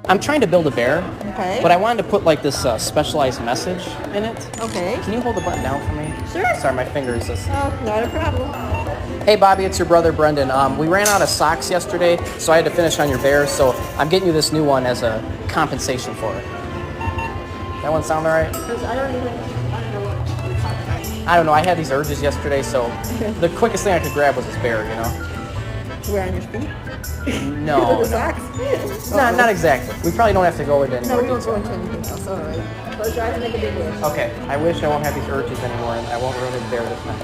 I'm trying to build a bear, Okay. but I wanted to put like this specialized message in it. Okay. Can you hold the button down for me? Sure. Sorry, my fingers just... Oh, not a problem. Hey Bobby, it's your brother Brendan. We ran out of socks yesterday, so I had to finish on your bear, so I'm getting you this new one as a compensation for it. That one sound all right? Because I don't know what you're talking about. I don't know, I had these urges yesterday, so the quickest thing I could grab was this bear, you know? Wear on your feet? No. The socks? Not exactly. We probably don't have to go into any No, more we won't go detail. into anything else. All right. Close your eyes and make a big wish. Okay, I wish I won't have these urges anymore and I won't ruin his bear this night.